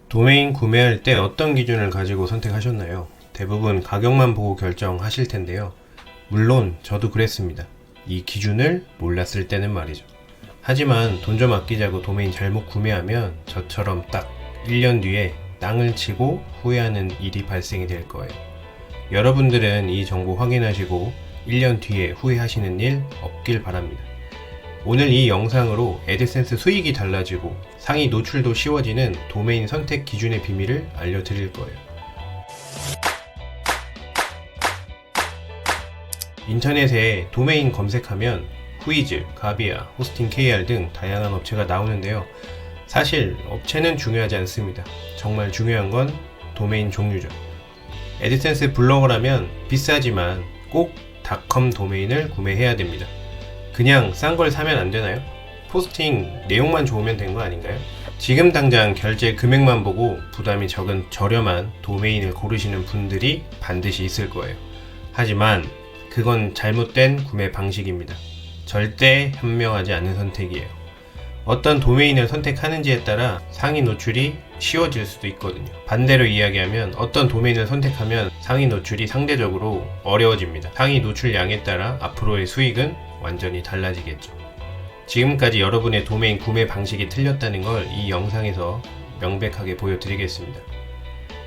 도메인 구매할 때 어떤 기준을 가지고 선택하셨나요? 대부분 가격만 보고 결정하실 텐데요. 물론 저도 그랬습니다. 이 기준을 몰랐을 때는 말이죠. 하지만 돈 좀 아끼자고 도메인 잘못 구매하면 저처럼 딱 1년 뒤에 땅을 치고 후회하는 일이 발생이 될 거예요. 여러분들은 이 정보 확인하시고 1년 뒤에 후회하시는 일 없길 바랍니다. 오늘 이 영상으로 애드센스 수익이 달라지고 상위 노출도 쉬워지는 도메인 선택 기준의 비밀을 알려드릴 거예요. 인터넷에 도메인 검색하면 후이즈, 가비아, 호스팅 KR 등 다양한 업체가 나오는데요. 사실 업체는 중요하지 않습니다. 정말 중요한 건 도메인 종류죠. 애드센스 블로거라면 비싸지만 꼭 닷컴 도메인을 구매해야 됩니다. 그냥 싼 걸 사면 안 되나요? 포스팅 내용만 좋으면 된 거 아닌가요? 지금 당장 결제 금액만 보고 부담이 적은 저렴한 도메인을 고르시는 분들이 반드시 있을 거예요. 하지만 그건 잘못된 구매 방식입니다. 절대 현명하지 않은 선택이에요. 어떤 도메인을 선택하는지에 따라 상위 노출이 쉬워질 수도 있거든요. 반대로 이야기하면 어떤 도메인을 선택하면 상위 노출이 상대적으로 어려워집니다. 상위 노출량에 따라 앞으로의 수익은 완전히 달라지겠죠. 지금까지 여러분의 도메인 구매 방식이 틀렸다는 걸 이 영상에서 명백하게 보여드리겠습니다.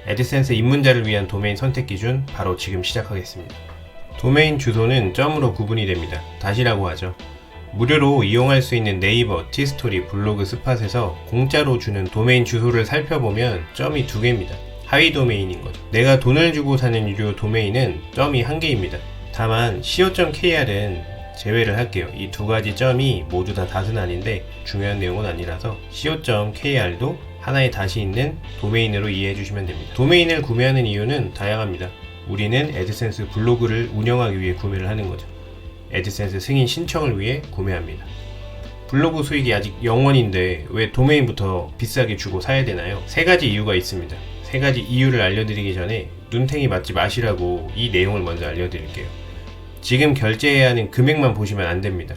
애드센스 입문자를 위한 도메인 선택 기준 바로 지금 시작하겠습니다. 도메인 주소는 점으로 구분이 됩니다. 다시라고 하죠. 무료로 이용할 수 있는 네이버, 티스토리, 블로그, 스팟에서 공짜로 주는 도메인 주소를 살펴보면 점이 2개입니다. 하위 도메인인 거죠. 내가 돈을 주고 사는 유료 도메인은 점이 1개입니다. 다만 co.kr은 제외를 할게요. 이 두 가지 점이 모두 다 닷은 아닌데 중요한 내용은 아니라서 co.kr도 하나의 닷이 있는 도메인으로 이해해 주시면 됩니다. 도메인을 구매하는 이유는 다양합니다. 우리는 애드센스 블로그를 운영하기 위해 구매를 하는 거죠. 애드센스 승인 신청을 위해 구매합니다. 블로그 수익이 아직 0원인데 왜 도메인부터 비싸게 주고 사야 되나요? 3가지 이유가 있습니다. 3가지 이유를 알려드리기 전에 눈탱이 맞지 마시라고 이 내용을 먼저 알려드릴게요. 지금 결제해야 하는 금액만 보시면 안 됩니다.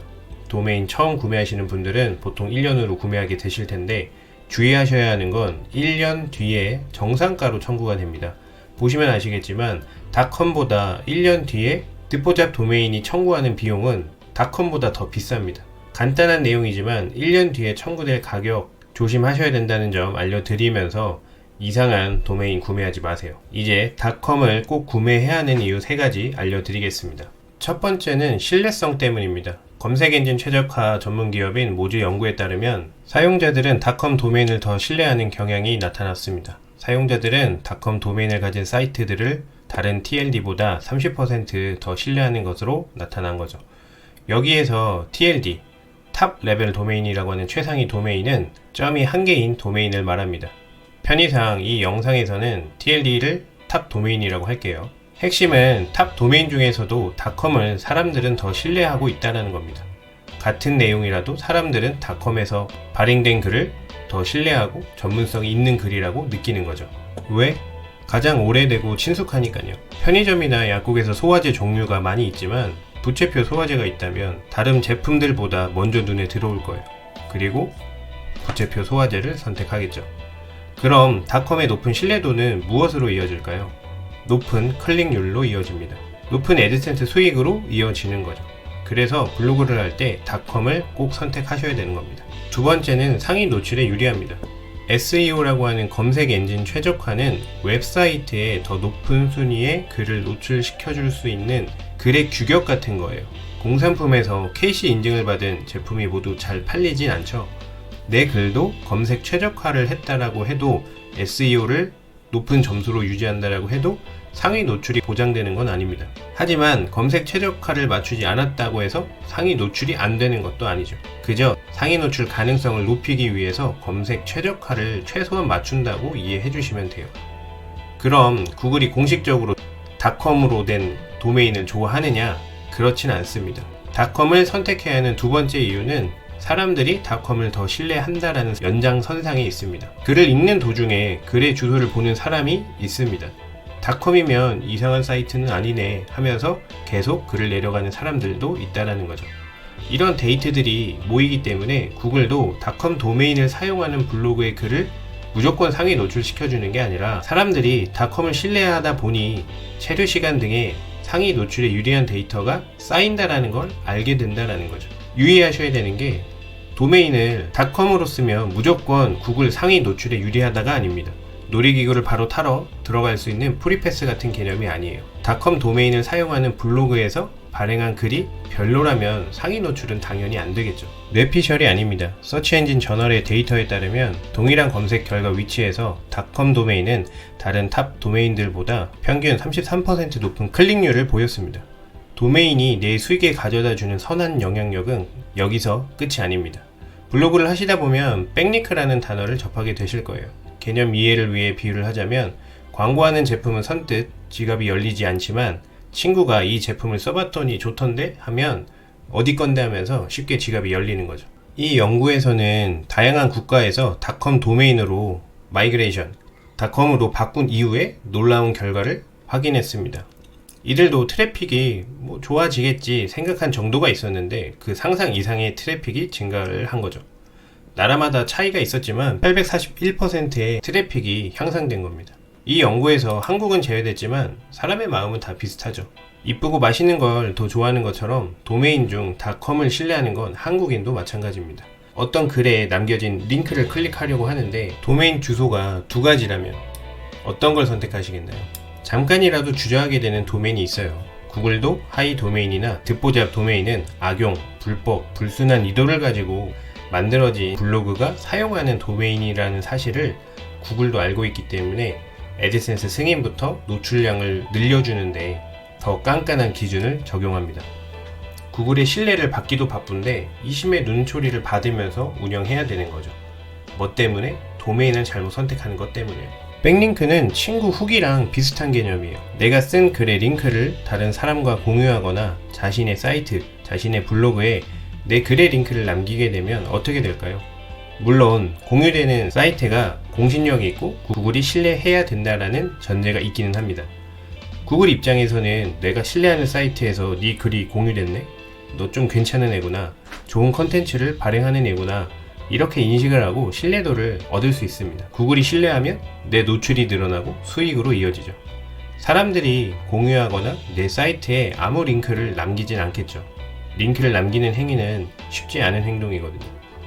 도메인 처음 구매하시는 분들은 보통 1년으로 구매하게 되실 텐데 주의하셔야 하는 건 1년 뒤에 정상가로 청구가 됩니다. 보시면 아시겠지만 닷컴보다 1년 뒤에 듣보잡 도메인이 청구하는 비용은 닷컴보다 더 비쌉니다. 간단한 내용이지만 1년 뒤에 청구될 가격 조심하셔야 된다는 점 알려드리면서 이상한 도메인 구매하지 마세요. 이제 닷컴을 꼭 구매해야 하는 이유 3가지 알려드리겠습니다. 첫 번째는 신뢰성 때문입니다. 검색엔진 최적화 전문기업인 모즈 연구에 따르면 사용자들은 닷컴 도메인을 더 신뢰하는 경향이 나타났습니다. 사용자들은 닷컴 도메인을 가진 사이트들을 다른 TLD보다 30% 더 신뢰하는 것으로 나타난 거죠. 여기에서 TLD, 탑 레벨 도메인이라고 하는 최상위 도메인은 점이 1개인 도메인을 말합니다. 편의상 이 영상에서는 TLD를 탑 도메인이라고 할게요. 핵심은 탑 도메인 중에서도 닷컴을 사람들은 더 신뢰하고 있다는 겁니다. 같은 내용이라도 사람들은 닷컴에서 발행된 글을 더 신뢰하고 전문성이 있는 글이라고 느끼는 거죠. 왜? 가장 오래되고 친숙하니까요. 편의점이나 약국에서 소화제 종류가 많이 있지만 부채표 소화제가 있다면 다른 제품들보다 먼저 눈에 들어올 거예요. 그리고 부채표 소화제를 선택하겠죠. 그럼 닷컴의 높은 신뢰도는 무엇으로 이어질까요? 높은 클릭률로 이어집니다. 높은 애드센스 수익으로 이어지는 거죠. 그래서 블로그를 할 때 닷컴을 꼭 선택하셔야 되는 겁니다. 두 번째는 상위 노출에 유리합니다. SEO라고 하는 검색 엔진 최적화는 웹사이트에 더 높은 순위의 글을 노출시켜줄 수 있는 글의 규격 같은 거예요. 공산품에서 KC 인증을 받은 제품이 모두 잘 팔리진 않죠. 내 글도 검색 최적화를 했다라고 해도 SEO를 높은 점수로 유지한다라고 해도 상위 노출이 보장되는 건 아닙니다. 하지만 검색 최적화를 맞추지 않았다고 해서 상위 노출이 안 되는 것도 아니죠. 그저 상위 노출 가능성을 높이기 위해서 검색 최적화를 최소한 맞춘다고 이해해 주시면 돼요. 그럼 구글이 공식적으로 닷컴으로 된 도메인을 좋아하느냐? 그렇진 않습니다. 닷컴을 선택해야 하는 두 번째 이유는 사람들이 닷컴을 더 신뢰한다라는 연장선상에 있습니다. 글을 읽는 도중에 글의 주소를 보는 사람이 있습니다. 닷컴이면 이상한 사이트는 아니네 하면서 계속 글을 내려가는 사람들도 있다라는 거죠. 이런 데이터들이 모이기 때문에 구글도 닷컴 도메인을 사용하는 블로그의 글을 무조건 상위 노출시켜주는 게 아니라 사람들이 닷컴을 신뢰하다 보니 체류 시간 등의 상위 노출에 유리한 데이터가 쌓인다라는 걸 알게 된다라는 거죠. 유의하셔야 되는 게 도메인을 닷컴으로 쓰면 무조건 구글 상위 노출에 유리하다가 아닙니다. 놀이기구를 바로 타러 들어갈 수 있는 프리패스 같은 개념이 아니에요. 닷컴 도메인을 사용하는 블로그에서 발행한 글이 별로라면 상위 노출은 당연히 안 되겠죠. 뇌피셜이 아닙니다. 서치엔진 저널의 데이터에 따르면 동일한 검색 결과 위치에서 닷컴 도메인은 다른 탑 도메인들보다 평균 33% 높은 클릭률을 보였습니다. 도메인이 내 수익에 가져다주는 선한 영향력은 여기서 끝이 아닙니다. 블로그를 하시다 보면 백링크라는 단어를 접하게 되실 거예요. 개념 이해를 위해 비유를 하자면 광고하는 제품은 선뜻 지갑이 열리지 않지만 친구가 이 제품을 써봤더니 좋던데 하면 어디 건데 하면서 쉽게 지갑이 열리는 거죠. 이 연구에서는 다양한 국가에서 닷컴 도메인으로 마이그레이션, 닷컴으로 바꾼 이후에 놀라운 결과를 확인했습니다. 이들도 트래픽이 좋아지겠지 생각한 정도가 있었는데 그 상상 이상의 트래픽이 증가를 한 거죠. 나라마다 차이가 있었지만 841%의 트래픽이 향상된 겁니다. 이 연구에서 한국은 제외됐지만 사람의 마음은 다 비슷하죠. 이쁘고 맛있는 걸 더 좋아하는 것처럼 도메인 중 닷컴을 신뢰하는 건 한국인도 마찬가지입니다. 어떤 글에 남겨진 링크를 클릭하려고 하는데 도메인 주소가 두 가지라면 어떤 걸 선택하시겠나요? 잠깐이라도 주저하게 되는 도메인이 있어요. 구글도 하이 도메인이나 듣보잡 도메인은 악용, 불법, 불순한 의도를 가지고 만들어진 블로그가 사용하는 도메인이라는 사실을 구글도 알고 있기 때문에 애드센스 승인부터 노출량을 늘려주는데 더 깐깐한 기준을 적용합니다. 구글의 신뢰를 받기도 바쁜데 이심의 눈초리를 받으면서 운영해야 되는 거죠. 뭐 때문에? 도메인을 잘못 선택하는 것 때문에요. 백링크는 친구 후기랑 비슷한 개념이에요. 내가 쓴 글의 링크를 다른 사람과 공유하거나 자신의 사이트, 자신의 블로그에 내 글의 링크를 남기게 되면 어떻게 될까요? 물론 공유되는 사이트가 공신력이 있고 구글이 신뢰해야 된다라는 전제가 있기는 합니다. 구글 입장에서는 내가 신뢰하는 사이트에서 네 글이 공유됐네? 너 좀 괜찮은 애구나, 좋은 컨텐츠를 발행하는 애구나, 이렇게 인식을 하고 신뢰도를 얻을 수 있습니다. 구글이 신뢰하면 내 노출이 늘어나고 수익으로 이어지죠. 사람들이 공유하거나 내 사이트에 아무 링크를 남기진 않겠죠. 링크를 남기는 행위는 쉽지 않은 행동이거든요.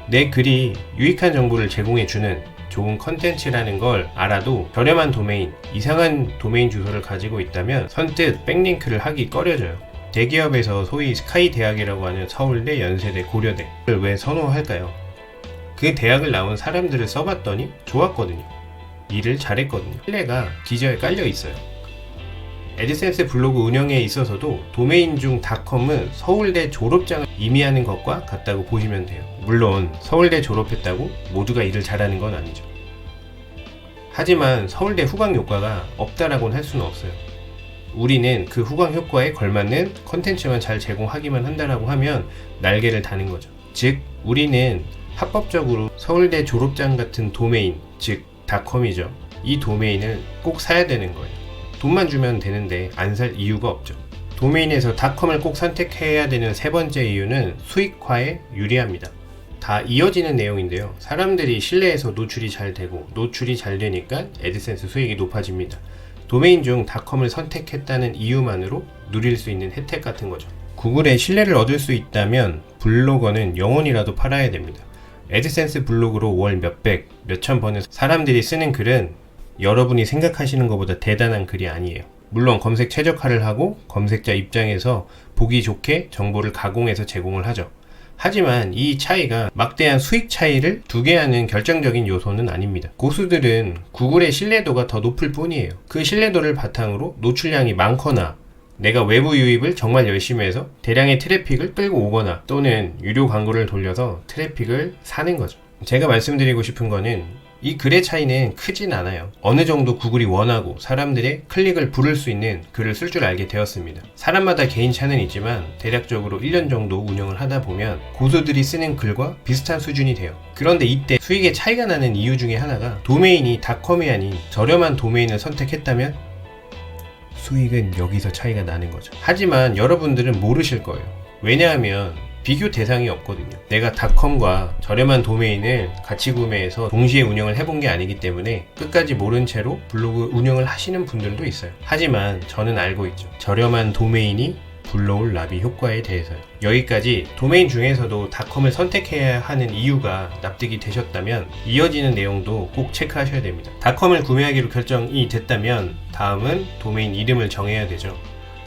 내 글이 유익한 정보를 제공해주는 좋은 컨텐츠라는 걸 알아도 저렴한 도메인, 이상한 도메인 주소를 가지고 있다면 선뜻 백링크를 하기 꺼려져요. 대기업에서 소위 스카이 대학이라고 하는 서울대, 연세대, 고려대를 왜 선호할까요? 그 대학을 나온 사람들을 써봤더니 좋았거든요. 일을 잘했거든요. 신뢰가 기저에 깔려 있어요. 애드센스 블로그 운영에 있어서도 도메인 중 닷컴은 서울대 졸업장을 의미하는 것과 같다고 보시면 돼요. 물론 서울대 졸업했다고 모두가 일을 잘하는 건 아니죠. 하지만 서울대 후광 효과가 없다라고는 할 수는 없어요. 우리는 그 후광 효과에 걸맞는 컨텐츠만 잘 제공하기만 한다라고 하면 날개를 다는 거죠. 즉 우리는 합법적으로 서울대 졸업장 같은 도메인, 즉 닷컴이죠. 이 도메인을 꼭 사야 되는 거예요. 돈만 주면 되는데 안 살 이유가 없죠. 도메인에서 닷컴을 꼭 선택해야 되는 세 번째 이유는 수익화에 유리합니다. 다 이어지는 내용인데요. 사람들이 신뢰해서 노출이 잘 되고 노출이 잘 되니까 애드센스 수익이 높아집니다. 도메인 중 닷컴을 선택했다는 이유만으로 누릴 수 있는 혜택 같은 거죠. 구글의 신뢰를 얻을 수 있다면 블로거는 영원이라도 팔아야 됩니다. 애드센스 블로그로 월 몇백, 몇천 버는 사람들이 쓰는 글은 여러분이 생각하시는 것보다 대단한 글이 아니에요. 물론 검색 최적화를 하고 검색자 입장에서 보기 좋게 정보를 가공해서 제공을 하죠. 하지만 이 차이가 막대한 수익 차이를 두게 하는 결정적인 요소는 아닙니다. 고수들은 구글의 신뢰도가 더 높을 뿐이에요. 그 신뢰도를 바탕으로 노출량이 많거나 내가 외부 유입을 정말 열심히 해서 대량의 트래픽을 끌고 오거나 또는 유료 광고를 돌려서 트래픽을 사는 거죠. 제가 말씀드리고 싶은 거는 이 글의 차이는 크진 않아요. 어느 정도 구글이 원하고 사람들의 클릭을 부를 수 있는 글을 쓸 줄 알게 되었습니다. 사람마다 개인 차는 있지만 대략적으로 1년 정도 운영을 하다 보면 고수들이 쓰는 글과 비슷한 수준이 돼요. 그런데 이때 수익의 차이가 나는 이유 중에 하나가 도메인이 닷컴이 아닌 저렴한 도메인을 선택했다면 수익은 여기서 차이가 나는 거죠. 하지만 여러분들은 모르실 거예요. 왜냐하면 비교 대상이 없거든요. 내가 닷컴과 저렴한 도메인을 같이 구매해서 동시에 운영을 해본 게 아니기 때문에 끝까지 모른 채로 블로그 운영을 하시는 분들도 있어요. 하지만 저는 알고 있죠. 저렴한 도메인이 불러올 나비 효과에 대해서요. 여기까지 도메인 중에서도 닷컴을 선택해야 하는 이유가 납득이 되셨다면 이어지는 내용도 꼭 체크하셔야 됩니다. 닷컴을 구매하기로 결정이 됐다면 다음은 도메인 이름을 정해야 되죠.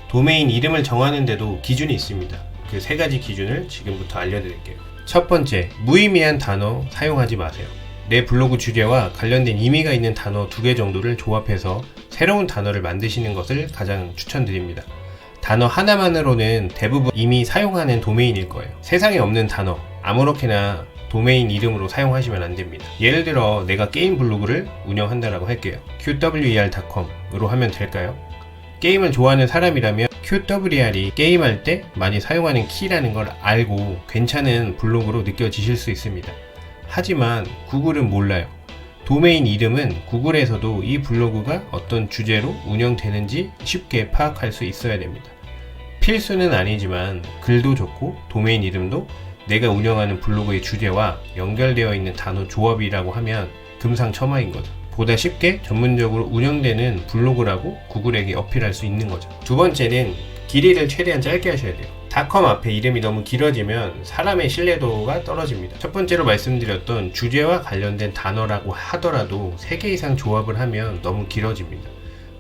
도메인 이름을 정하는데도 기준이 있습니다. 그 세 가지 기준을 지금부터 알려드릴게요. 첫 번째, 무의미한 단어 사용하지 마세요. 내 블로그 주제와 관련된 의미가 있는 단어 2개 정도를 조합해서 새로운 단어를 만드시는 것을 가장 추천드립니다. 단어 하나만으로는 대부분 이미 사용하는 도메인일 거예요. 세상에 없는 단어 아무렇게나 도메인 이름으로 사용하시면 안 됩니다. 예를 들어 내가 게임 블로그를 운영한다라고 할게요. qwer.com으로 하면 될까요? 게임을 좋아하는 사람이라면 QWER이 게임할 때 많이 사용하는 키라는 걸 알고 괜찮은 블로그로 느껴지실 수 있습니다. 하지만 구글은 몰라요. 도메인 이름은 구글에서도 이 블로그가 어떤 주제로 운영되는지 쉽게 파악할 수 있어야 됩니다. 필수는 아니지만 글도 좋고 도메인 이름도 내가 운영하는 블로그의 주제와 연결되어 있는 단어 조합이라고 하면 금상첨화인 거죠. 보다 쉽게 전문적으로 운영되는 블로그라고 구글에게 어필할 수 있는 거죠. 두 번째는 길이를 최대한 짧게 하셔야 돼요. 닷컴 앞에 이름이 너무 길어지면 사람의 신뢰도가 떨어집니다. 첫 번째로 말씀드렸던 주제와 관련된 단어라고 하더라도 3개 이상 조합을 하면 너무 길어집니다.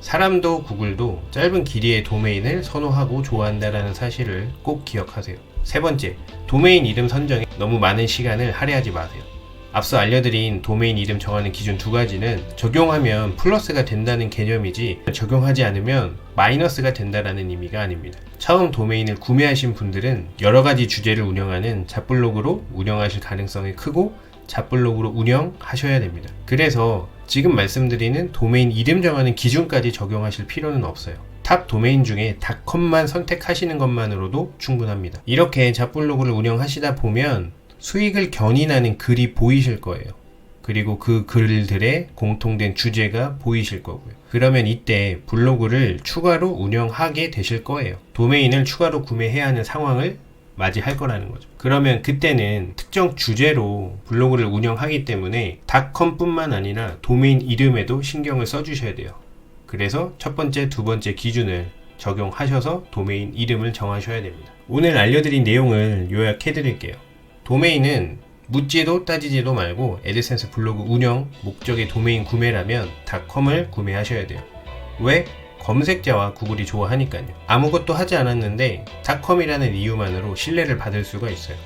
사람도 구글도 짧은 길이의 도메인을 선호하고 좋아한다는 사실을 꼭 기억하세요. 세 번째, 도메인 이름 선정에 너무 많은 시간을 할애하지 마세요. 앞서 알려드린 도메인 이름 정하는 기준 2가지는 적용하면 플러스가 된다는 개념이지 적용하지 않으면 마이너스가 된다는 의미가 아닙니다. 처음 도메인을 구매하신 분들은 여러가지 주제를 운영하는 잡블로그로 운영하실 가능성이 크고 잡블로그로 운영하셔야 됩니다. 그래서 지금 말씀드리는 도메인 이름 정하는 기준까지 적용하실 필요는 없어요. 탑 도메인 중에 닷컴만 선택하시는 것만으로도 충분합니다. 이렇게 잡블로그를 운영하시다 보면 수익을 견인하는 글이 보이실 거예요. 그리고 그 글들의 공통된 주제가 보이실 거고요. 그러면 이때 블로그를 추가로 운영하게 되실 거예요. 도메인을 추가로 구매해야 하는 상황을 맞이할 거라는 거죠. 그러면 그때는 특정 주제로 블로그를 운영하기 때문에 닷컴뿐만 아니라 도메인 이름에도 신경을 써주셔야 돼요. 그래서 첫 번째, 두 번째 기준을 적용하셔서 도메인 이름을 정하셔야 됩니다. 오늘 알려드린 내용을 요약해 드릴게요. 도메인은 묻지도 따지지도 말고 애드센스 블로그 운영 목적의 도메인 구매라면 닷컴을 구매하셔야 돼요. 왜? 검색자와 구글이 좋아하니까요. 아무것도 하지 않았는데 닷컴이라는 이유만으로 신뢰를 받을 수가 있어요.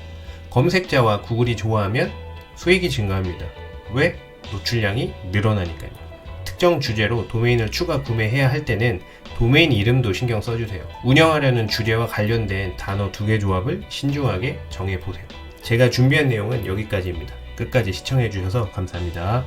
검색자와 구글이 좋아하면 수익이 증가합니다. 왜? 노출량이 늘어나니까요. 특정 주제로 도메인을 추가 구매해야 할 때는 도메인 이름도 신경 써주세요. 운영하려는 주제와 관련된 단어 2개 조합을 신중하게 정해보세요. 제가 준비한 내용은 여기까지입니다. 끝까지 시청해주셔서 감사합니다.